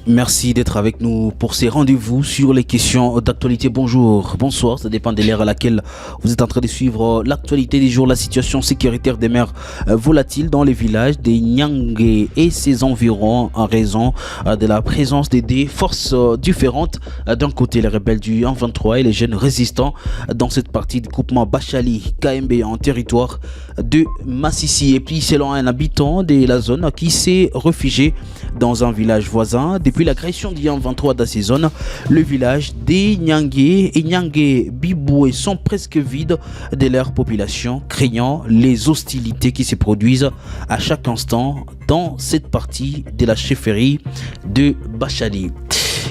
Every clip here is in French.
Merci d'être avec nous pour ces rendez-vous sur les questions d'actualité. Bonjour, bonsoir, ça dépend de l'ère à laquelle vous êtes en train de suivre l'actualité des jours. La situation sécuritaire demeure volatile dans les villages des Nyangé et ses environs en raison de la présence des forces différentes. D'un côté, les rebelles du 1-23 et les jeunes résistants dans cette partie du groupement Bachali KMB en territoire de Massissi. Et puis, selon un habitant de la zone qui s'est réfugié dans un village voisin, depuis l'agression du 23 dans ces zones, le village des Nyangé et Nyangé Biboué sont presque vides de leur population, craignant les hostilités qui se produisent à chaque instant dans cette partie de la chefferie de Bachali.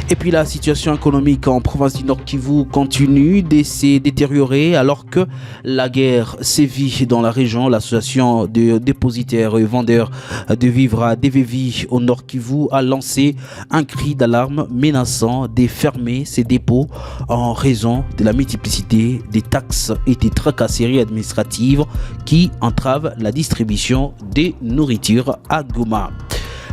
Et puis la situation économique en province du Nord Kivu continue de se détériorer alors que la guerre sévit dans la région. L'association de dépositaires et vendeurs de vivres à DVV au Nord Kivu a lancé un cri d'alarme menaçant de fermer ses dépôts en raison de la multiplicité des taxes et des tracasseries administratives qui entravent la distribution des nourritures à Goma.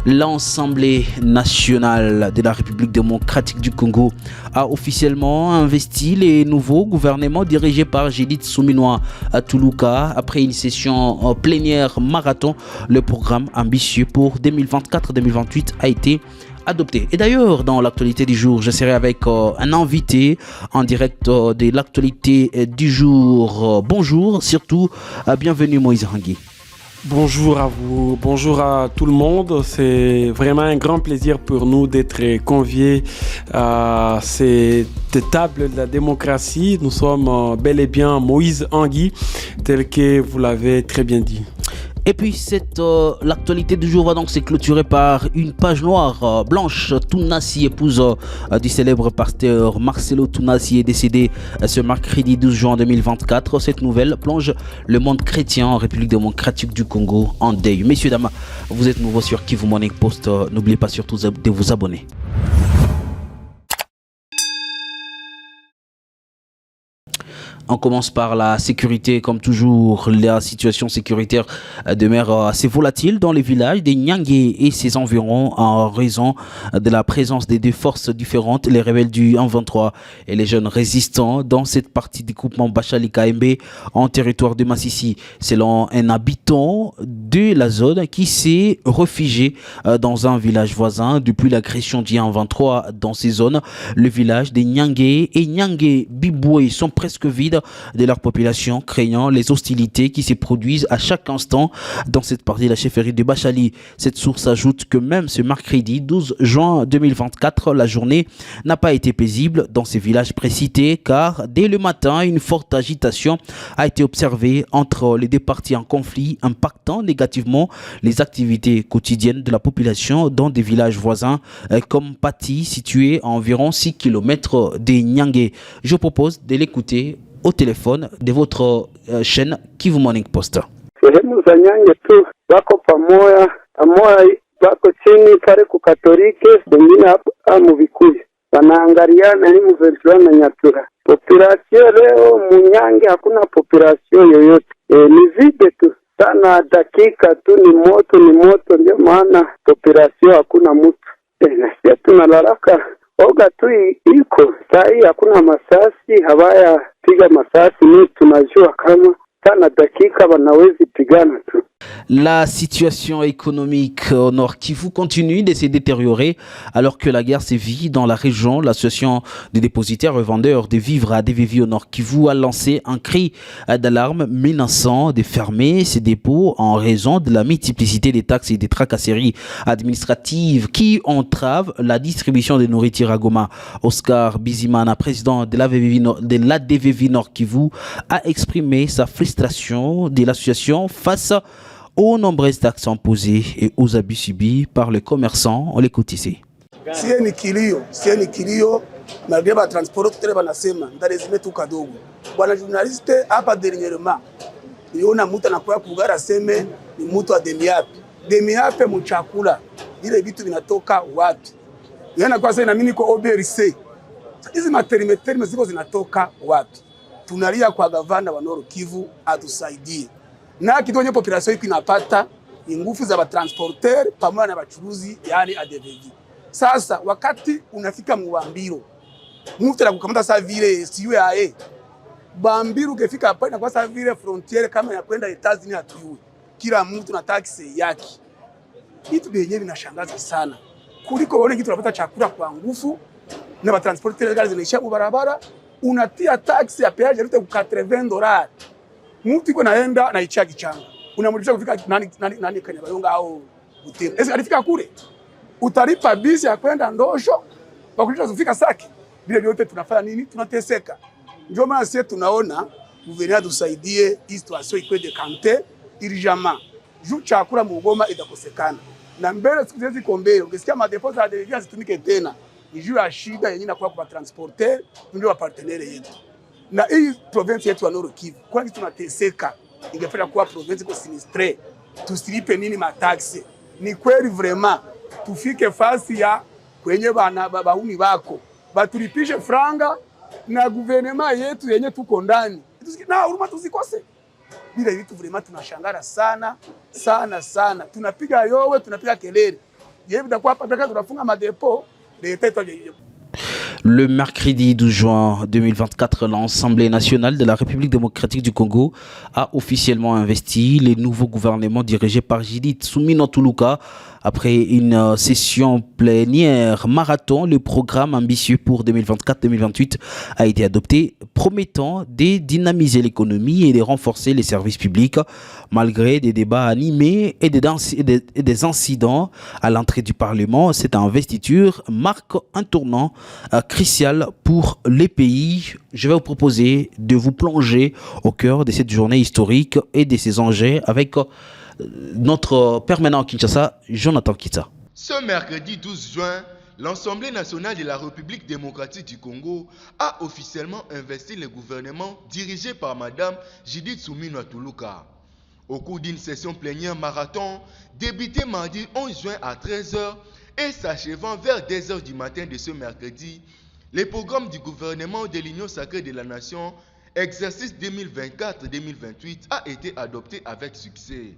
L'Assemblée nationale de la République démocratique du Congo a officiellement investi les nouveaux gouvernements dirigés par Judith Suminwa à Tuluka après une session plénière marathon. Le programme ambitieux pour 2024-2028 a été adopté. Et d'ailleurs, dans l'actualité du jour, je serai avec un invité en direct de l'actualité du jour. Bonjour, surtout bienvenue Moïse Hangui. Bonjour à vous, bonjour à tout le monde. C'est vraiment un grand plaisir pour nous d'être conviés à cette table de la démocratie. Nous sommes bel et bien Moïse Hangui, tel que vous l'avez très bien dit. Et puis l'actualité du jour va donc se clôturer par une page noire blanche. Tounassi, épouse du célèbre pasteur Marcelo Tounassi, est décédé ce mercredi 12 juin 2024. Cette nouvelle plonge le monde chrétien en République démocratique du Congo en deuil. Messieurs, dames, vous êtes nouveaux sur Kivu Morning Post. N'oubliez pas surtout de vous abonner. On commence par la sécurité, comme toujours. La situation sécuritaire demeure assez volatile dans les villages des Nyangé et ses environs en raison de la présence des deux forces différentes, les rebelles du 1-23 et les jeunes résistants dans cette partie du groupement Bachali KMB en territoire de Massissi. Selon un habitant de la zone qui s'est réfugié dans un village voisin depuis l'agression du 1-23 dans ces zones, le village des Nyangé et Nyangé Biboué sont presque vides de leur population, craignant les hostilités qui se produisent à chaque instant dans cette partie de la chefferie de Bachali. Cette source ajoute que même ce mercredi 12 juin 2024, la journée n'a pas été paisible dans ces villages précités car dès le matin, une forte agitation a été observée entre les deux parties en conflit, impactant négativement les activités quotidiennes de la population dans des villages voisins comme Pati, situé à environ 6 km des Nyangé. Je propose de l'écouter au téléphone de votre chaîne Kivu Morning Post. Sehemu za Nyange tu wako pamoja wako chini pale kukatolike, wengine hapo Vikuyu wanaangaliana ni mventura na Nyatura. Population leo Munyange hakuna population yoyote, ni vide tu sana, dakika tu ni moto, ndio maana population hakuna mtu. Na sisi tunalalaka oga tu iko sai, hakuna masasi, habaya piga masasi, ni tunajua kama sana dakika wanawezi pigana tu. La situation économique au Nord Kivu continue de se détériorer alors que la guerre sévit dans la région. L'association des dépositaires et vendeurs de vivres à DVV au Nord Kivu a lancé un cri d'alarme menaçant de fermer ses dépôts en raison de la multiplicité des taxes et des tracasseries administratives qui entravent la distribution de nourriture à Goma. Oscar Bizimana, président de l'ADVV Nord Kivu, a exprimé sa frustration de l'association face aux nombreuses taxes imposées et aux abus subis par les commerçants. On l'écoute ici. Sie ni kilio na geba transport tele banasema ndalezime tu kadogo. Bwana journaliste hapa dernièrement niona mtu anakuwa kugara seme ni mtu wa demiape mchakula. Ile vitu vinatoka wapi? Yana kwa sasa na mimi niko OBRC. Hizi materimeteri ziko zinatoka wapi? Tunalia kwa gavana wa Nord Kivu atusaidie. Na kitu kwenye population hii inapata nguvu za transporter pamoja na wachuruzi, yani ADVV. Sasa wakati unafika Mwambiro, mtu anakukamata saa vile siwe ae. Bambiru ukifika hapa inakuwa saa vile frontiere kama ya kwenda Etazini hatuwe. Kila mtu na taksi yake. Kitu yenyewe vinashangaza sana. Kuliko wale kitu unapata chakula kwa nguvu na ba transporter gari zinaisha kwa barabara, unatia taksi ya peage yote kwa $80. Mtu iko naenda na ichaki changa. Unamrudisha kufika nani Kanyabayonga au Butembo. Ese alifika kule. Utalipa bisi ya kwenda Ndosho, wakulisha kufika Sake. Bila vyote tunafanya nini? Tunateseka. Ndio maana sisi tunaona gouvernement tusaidie hii situation ikwe de kante urgemment. Juu chakula mugoma itakosekana. Na mbele siku hizi kombeo, ukisikia madepo za delegation zitumike tena. Ni juu ya shida yenyewe inakuwa kwa transporter, ndio wa partenaire yetu. Na hii province yetu ya Nord Kivu, kwani tunateseka. Ingefanya kuwa province ko sinistre. Tusilipe nini mataxi? Ni kweli vraiment tufike fasi ya kwenye bana babauni bako. Batulipishe franga na gouvernement yetu yenye tuko ndani. Na huruma tusikose. Bila vitu vraiment tunashangara sana sana sana. Tunapiga yowe, tunapiga kelele. Yeye bitakuwa hapa paka tunafunga madepo, leta itaje. Le mercredi 12 juin 2024, l'Assemblée nationale de la République démocratique du Congo a officiellement investi les nouveaux gouvernements dirigés par Judith Suminwa Tuluka. Après une session plénière marathon, le programme ambitieux pour 2024-2028 a été adopté, promettant de dynamiser l'économie et de renforcer les services publics. Malgré des débats animés et des incidents à l'entrée du Parlement, cette investiture marque un tournant crucial pour les pays. Je vais vous proposer de vous plonger au cœur de cette journée historique et de ses enjeux avec notre permanent Kinshasa, Jonathan Kita. Ce mercredi 12 juin, l'Assemblée nationale de la République démocratique du Congo a officiellement investi le gouvernement dirigé par Madame Judith Suminwa Tuluka. Au cours d'une session plénière marathon, débutée mardi 11 juin à 13h et s'achevant vers 10h du matin de ce mercredi, le programme du gouvernement de l'Union sacrée de la Nation, exercice 2024-2028, a été adopté avec succès.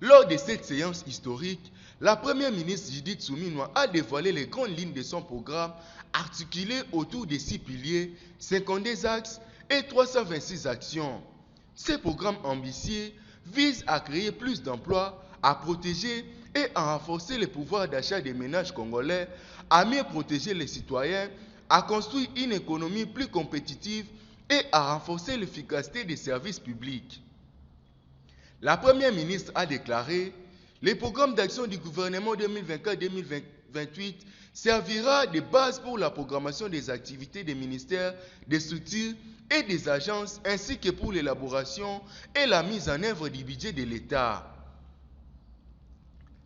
Lors de cette séance historique, la première ministre Judith Suminwa a dévoilé les grandes lignes de son programme articulé autour de 6 piliers, 52 axes et 326 actions. Ce programme ambitieux vise à créer plus d'emplois, à protéger et à renforcer le pouvoir d'achat des ménages congolais, à mieux protéger les citoyens, à construire une économie plus compétitive et à renforcer l'efficacité des services publics. La première ministre a déclaré « Le programme d'action du gouvernement 2024-2028 servira de base pour la programmation des activités des ministères, des structures et des agences ainsi que pour l'élaboration et la mise en œuvre du budget de l'État. »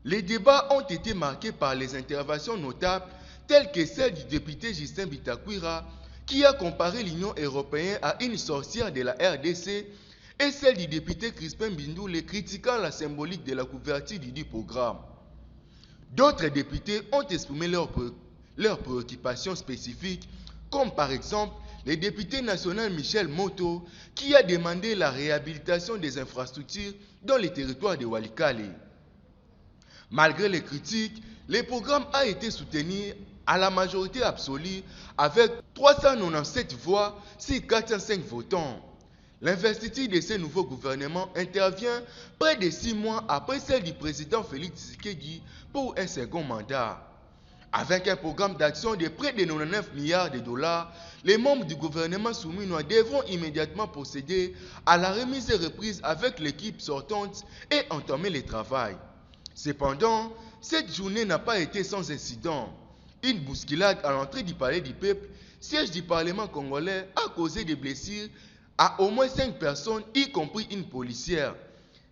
Les débats ont été marqués par les interventions notables telles que celle du député Justin Bitakwira qui a comparé l'Union européenne à une sorcière de la RDC et celle du député Crispin Bindoule critiquant la symbolique de la couverture du programme. D'autres députés ont exprimé leurs préoccupations spécifiques, comme par exemple le député national Michel Moto qui a demandé la réhabilitation des infrastructures dans les territoires de Walikale. Malgré les critiques, le programme a été soutenu à la majorité absolue avec 397 voix sur 405 votants. L'investiture de ce nouveau gouvernement intervient près de 6 mois après celle du président Félix Tshisekedi pour un second mandat. Avec un programme d'action de près de 99 milliards de dollars, les membres du gouvernement Suminwa devront immédiatement procéder à la remise et reprise avec l'équipe sortante et entamer le travail. Cependant, cette journée n'a pas été sans incident. Une bousculade à l'entrée du palais du peuple, siège du Parlement congolais, a causé des blessures à au moins 5 personnes, y compris une policière.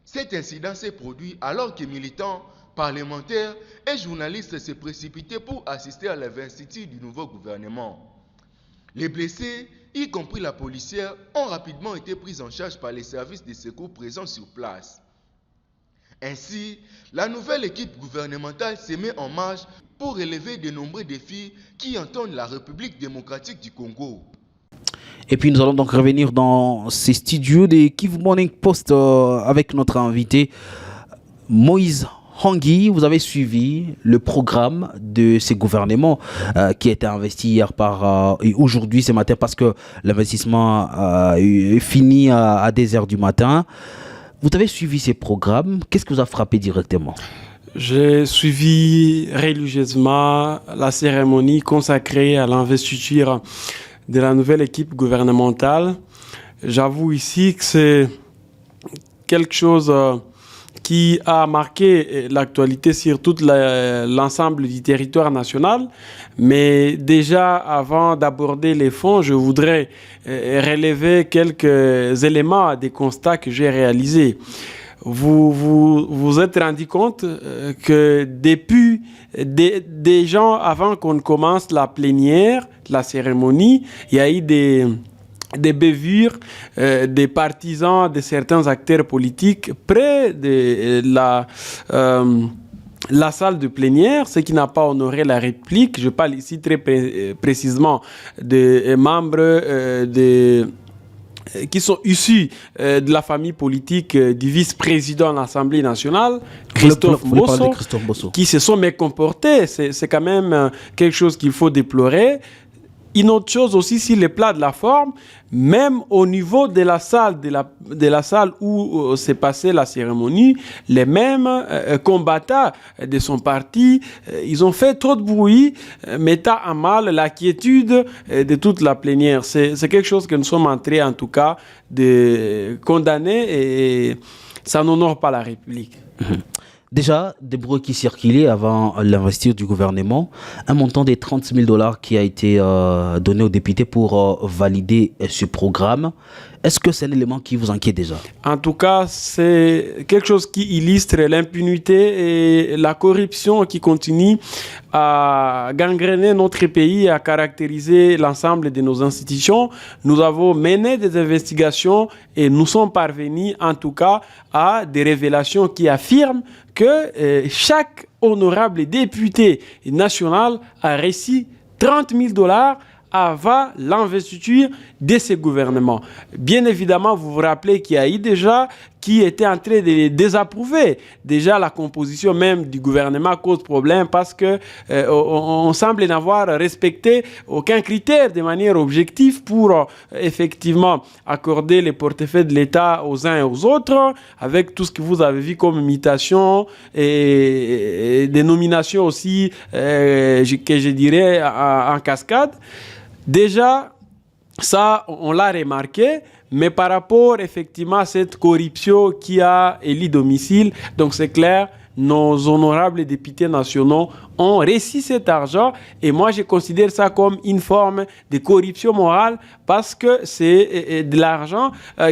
Cet incident s'est produit alors que militants, parlementaires et journalistes se précipitaient pour assister à l'investiture du nouveau gouvernement. Les blessés, y compris la policière, ont rapidement été pris en charge par les services de secours présents sur place. Ainsi, la nouvelle équipe gouvernementale se met en marche pour relever de nombreux défis qui entendent la République démocratique du Congo. Et puis nous allons donc revenir dans ces studios des Kivu Morning Post avec notre invité Moïse Hangui, vous avez suivi le programme de ces gouvernements qui a été investi hier et aujourd'hui, ce matin, parce que l'investissement est fini à des heures du matin. Vous avez suivi ces programmes. Qu'est-ce qui vous a frappé directement? J'ai suivi religieusement la cérémonie consacrée à l'investiture de la nouvelle équipe gouvernementale. J'avoue ici que c'est quelque chose qui a marqué l'actualité sur tout l'ensemble du territoire national. Mais déjà, avant d'aborder les fonds, je voudrais relever quelques éléments des constats que j'ai réalisés. Vous êtes rendu compte que depuis des gens, avant qu'on commence la plénière, la cérémonie, il y a eu des bavures des partisans de certains acteurs politiques près de la salle de plénière, ce qui n'a pas honoré la République. Je parle ici très précisément des membres qui sont issus de la famille politique du vice-président de l'Assemblée nationale, Christophe Mbosso, qui se sont mécomportés. C'est quand même quelque chose qu'il faut déplorer. Une autre chose aussi, sur le plat de la forme, même au niveau de la salle, de la salle où s'est passée la cérémonie, les mêmes combattants de son parti, ils ont fait trop de bruit, mettant à mal la quiétude de toute la plénière. C'est quelque chose que nous sommes en train, en tout cas, de condamner et ça n'honore pas la République. Déjà, des bruits qui circulaient avant l'investiture du gouvernement, un montant de $30 000 qui a été donné aux députés pour valider ce programme. Est-ce que c'est un élément qui vous inquiète déjà? En tout cas, c'est quelque chose qui illustre l'impunité et la corruption qui continue à gangréner notre pays et à caractériser l'ensemble de nos institutions. Nous avons mené des investigations et nous sommes parvenus en tout cas à des révélations qui affirment que chaque honorable député national a reçu $30 000 avant l'investiture de ces gouvernements. Bien évidemment, vous vous rappelez qu'il y a eu déjà qui était en train de les désapprouver. Déjà, la composition même du gouvernement cause problème parce que on semble n'avoir respecté aucun critère de manière objective pour effectivement accorder les portefeuilles de l'État aux uns et aux autres, avec tout ce que vous avez vu comme mutation et des nominations aussi que je dirais en cascade. Déjà, ça, on l'a remarqué, mais par rapport effectivement à cette corruption qui a élu domicile, donc c'est clair, nos honorables députés nationaux ont reçu cet argent et moi je considère ça comme une forme de corruption morale parce que c'est de l'argent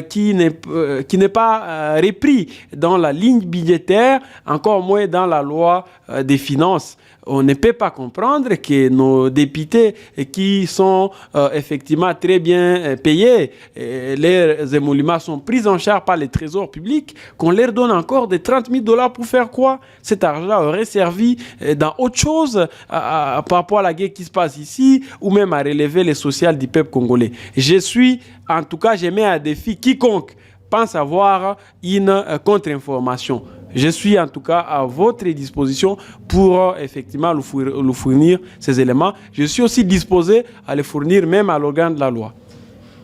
qui n'est pas repris dans la ligne budgétaire, encore moins dans la loi des finances. On ne peut pas comprendre que nos députés qui sont effectivement très bien payés, leurs émoluments sont pris en charge par le trésor public, qu'on leur donne encore des $30 000 pour faire quoi? Cet argent aurait servi dans autre chose par rapport à la guerre qui se passe ici ou même à relever les sociales du peuple congolais. En tout cas, je mets à défi quiconque pense avoir une contre-information. Je suis en tout cas à votre disposition pour effectivement le fournir ces éléments. Je suis aussi disposé à les fournir même à l'organe de la loi.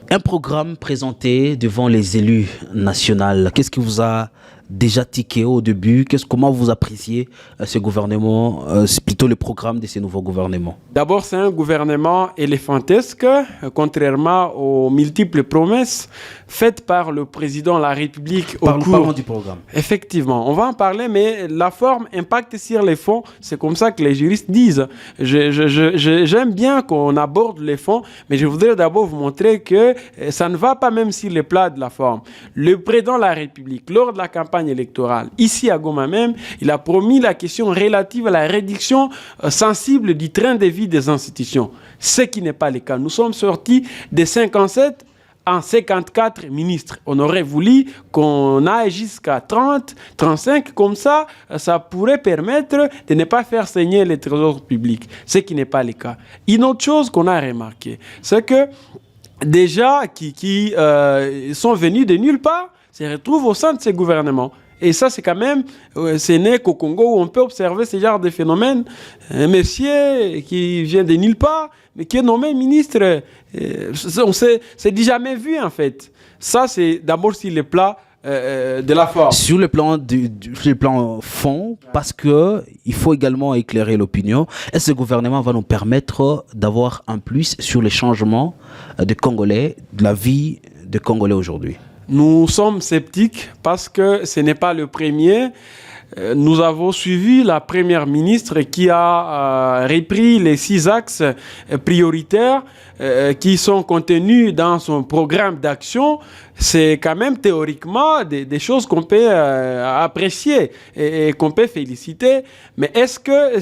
Un programme présenté devant les élus nationaux, qu'est-ce qui vous a déjà tiqué au début? Comment vous appréciez ce gouvernement, c'est plutôt le programme de ces nouveaux gouvernements? D'abord, c'est un gouvernement éléphantesque, contrairement aux multiples promesses faites par le président de la République au cours... Parlons du programme. Effectivement, on va en parler, mais la forme impacte sur les fonds. C'est comme ça que les juristes disent. J'aime bien qu'on aborde les fonds, mais je voudrais d'abord vous montrer que ça ne va pas même sur le plat de la forme. Le président de la République, lors de la campagne électorale, ici à Goma même, il a promis la question relative à la réduction sensible du train de vie des institutions. Ce qui n'est pas le cas. Nous sommes sortis de 57 en 54 ministres. On aurait voulu qu'on aille jusqu'à 30, 35, comme ça, ça pourrait permettre de ne pas faire saigner les trésors publics, ce qui n'est pas le cas. Une autre chose qu'on a remarqué, c'est que des gens qui sont venus de nulle part se retrouvent au sein de ces gouvernements. Et ça, c'est quand même, c'est né qu'au Congo où on peut observer ce genre de phénomène. Un monsieur qui vient de nulle part, mais qui est nommé ministre, c'est dit jamais vu en fait. Ça, c'est d'abord sur le plat de la forme. Sur le plan sur le plan fond, parce que il faut également éclairer l'opinion. Est-ce que le gouvernement va nous permettre d'avoir un plus sur les changements des Congolais, de la vie des Congolais aujourd'hui? Nous sommes sceptiques parce que ce n'est pas le premier. Nous avons suivi la première ministre qui a repris les 6 axes prioritaires qui sont contenus dans son programme d'action. C'est quand même théoriquement des choses qu'on peut apprécier et qu'on peut féliciter. Mais est-ce que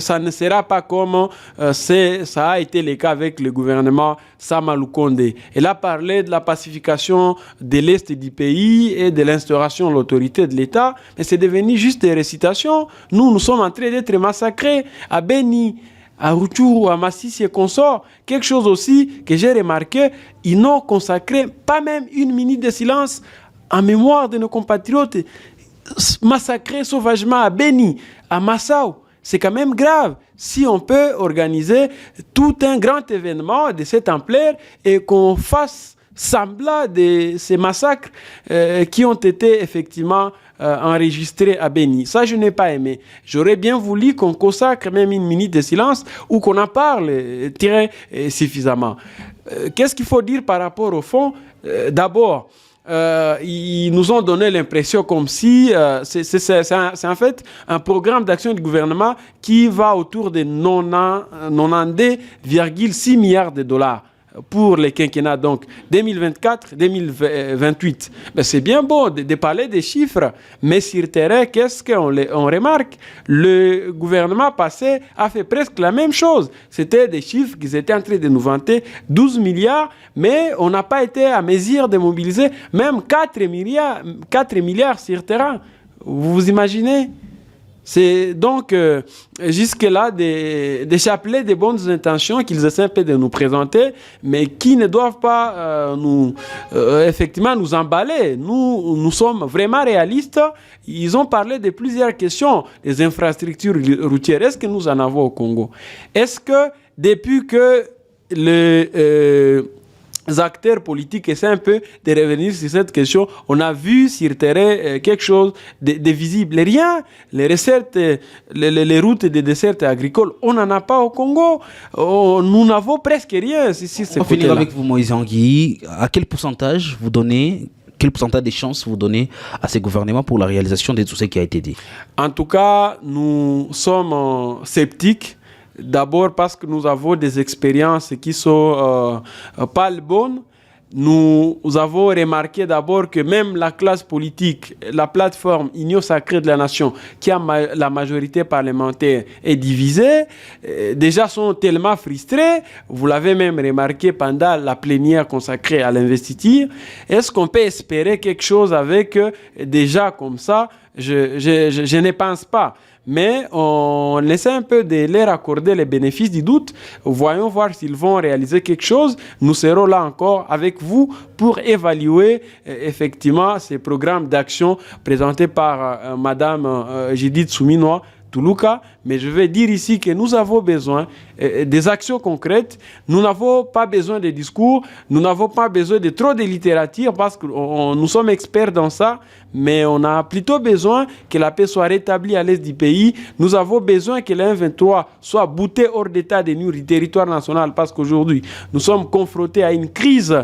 ça ne sera pas comme ça a été le cas avec le gouvernement Sama Lukonde? Elle a parlé de la pacification de l'Est du pays et de l'instauration de l'autorité de l'État, mais c'est devenu juste des récitations. Nous sommes en train d'être massacrés à Beni, à Rutshuru, à Masisi et consorts. Quelque chose aussi que j'ai remarqué, ils n'ont consacré pas même 1 minute de silence en mémoire de nos compatriotes massacrés sauvagement à Beni, à Massao. C'est quand même grave. Si on peut organiser tout un grand événement de cette ampleur et qu'on fasse semblant de ces massacres qui ont été effectivement enregistrés à Beni. Ça, je n'ai pas aimé. J'aurais bien voulu qu'on consacre même 1 minute de silence ou qu'on en parle suffisamment. Qu'est-ce qu'il faut dire par rapport au fond? D'abord, ils nous ont donné l'impression comme si c'est en fait un programme d'action du gouvernement qui va autour de 92,6 milliards de dollars pour les quinquennats, donc 2024-2028. Ben c'est bien beau de parler des chiffres, mais sur le terrain, qu'est-ce qu'on remarque? Le gouvernement passé a fait presque la même chose. C'était des chiffres qu'ils étaient en train de nous vanter, 12 milliards, mais on n'a pas été à mesure de mobiliser même 4 milliards sur le terrain. Vous vous imaginez? C'est donc jusque-là des chapelets de bonnes intentions qu'ils essaient un peu de nous présenter, mais qui ne doivent pas effectivement nous emballer. Nous sommes vraiment réalistes. Ils ont parlé de plusieurs questions. Les infrastructures routières, est-ce que nous en avons au Congo? Est-ce que depuis que les acteurs politiques essaient un peu de revenir sur cette question, on a vu sur le terrain quelque chose de visible? Rien. Les recettes, les routes des dessertes agricoles, on n'en a pas au Congo. Nous n'avons presque rien. On va finir avec vous, Moïse Angui. À quel pourcentage vous donnez, quel pourcentage des chances vous donnez à ces gouvernements pour la réalisation de tout ce qui a été dit? En tout cas, nous sommes sceptiques. D'abord parce que nous avons des expériences qui sont pas les bonnes. Nous avons remarqué d'abord que même la classe politique, la plateforme Union Sacrée de la Nation, qui a la majorité parlementaire, est divisée. Déjà sont tellement frustrés. Vous l'avez même remarqué pendant la plénière consacrée à l'investiture. Est-ce qu'on peut espérer quelque chose avec déjà comme ça? Je ne pense pas. Mais on essaie un peu de leur accorder les bénéfices du doute. Voyons voir s'ils vont réaliser quelque chose. Nous serons là encore avec vous pour évaluer effectivement ces programmes d'action présentés par Madame Judith Souminois Tuluka, mais je vais dire ici que nous avons besoin des actions concrètes. Nous n'avons pas besoin de discours, nous n'avons pas besoin de trop de littérature parce que nous sommes experts dans ça, mais on a plutôt besoin que la paix soit rétablie à l'est du pays. Nous avons besoin que le M23 soit bouté hors d'état de nuire du territoire national parce qu'aujourd'hui, nous sommes confrontés à une crise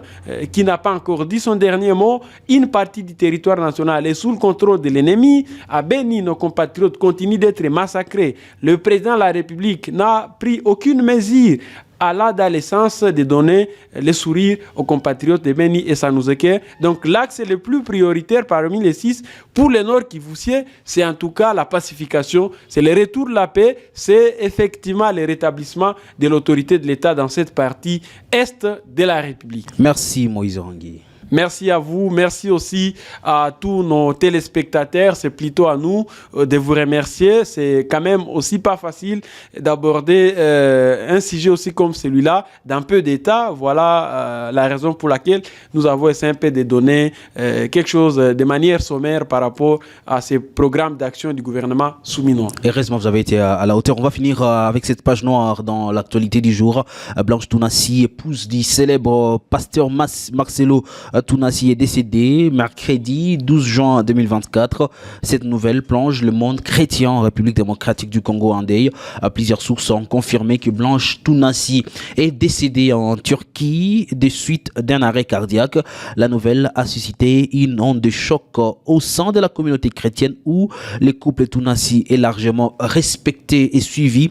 qui n'a pas encore dit son dernier mot. Une partie du territoire national est sous le contrôle de l'ennemi. À Beni, nos compatriotes continuent d'être massacrés. Le président de la République n'a pris aucune mesure à l'adolescence de donner le sourire aux compatriotes de Beni et ça nous équerre. Donc l'axe le plus prioritaire parmi les 6 pour le Nord Kivussien, c'est en tout cas la pacification, c'est le retour de la paix, c'est effectivement le rétablissement de l'autorité de l'État dans cette partie est de la République. Merci Moïse Angui. Merci à vous, merci aussi à tous nos téléspectateurs. C'est plutôt à nous de vous remercier. C'est quand même aussi pas facile d'aborder un sujet aussi comme celui-là d'un peu d'état. Voilà la raison pour laquelle nous avons essayé un peu de donner quelque chose de manière sommaire par rapport à ces programmes d'action du gouvernement souminois. Heureusement, vous avez été à la hauteur. On va finir avec cette page noire dans l'actualité du jour. Blanche Tounassi, épouse du célèbre pasteur Marcelo Tounassi, est décédée mercredi 12 juin 2024. Cette nouvelle plonge le monde chrétien en République démocratique du Congo en deuil. Plusieurs sources ont confirmé que Blanche Tounassi est décédée en Turquie des suites d'un arrêt cardiaque. La nouvelle a suscité une onde de choc au sein de la communauté chrétienne où le couple Tounassi est largement respecté et suivi.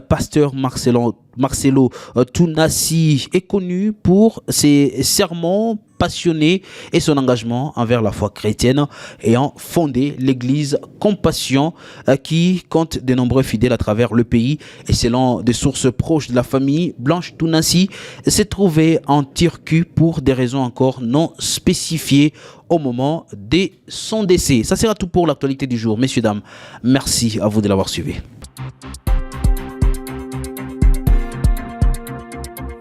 Pasteur Marcelo Tounassi est connu pour ses sermons passionnés et son engagement envers la foi chrétienne, ayant fondé l'église Compassion qui compte de nombreux fidèles à travers le pays. Et selon des sources proches de la famille, Blanche Tounassi s'est trouvée en Turquie pour des raisons encore non spécifiées au moment de son décès. Ça sera tout pour l'actualité du jour. Messieurs, dames, merci à vous de l'avoir suivi.